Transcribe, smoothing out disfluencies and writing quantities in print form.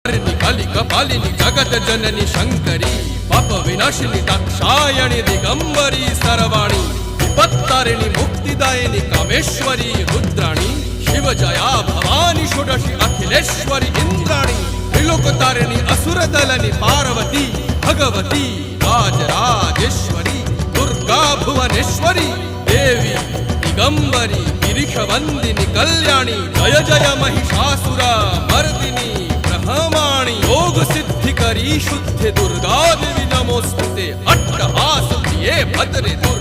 काली कपालिनी जगत जननी शंकरी पाप विनाशिनी दाक्षायणी दिगंबरी सर्वाणी विपत्तारिणी मुक्तिदायिनी कामेश्वरी रुद्राणी शिवजया भवानी षोडशी अखिलेश्वरी इंद्राणी त्रिलोकतारिणी असुरदलनी पार्वती भगवती राजराजेश्वरी दुर्गा भुवनेश्वरी देवी दिगंबरी गिरीशवंदिनी कल्याणी जय जय महिषासुरा मर्दिनी ब्रह्माणी योग सिद्धि करी शुद्ध दुर्गा देवी नमोस्तुते अट्टहास प्रिये भद्रे दुर्गा।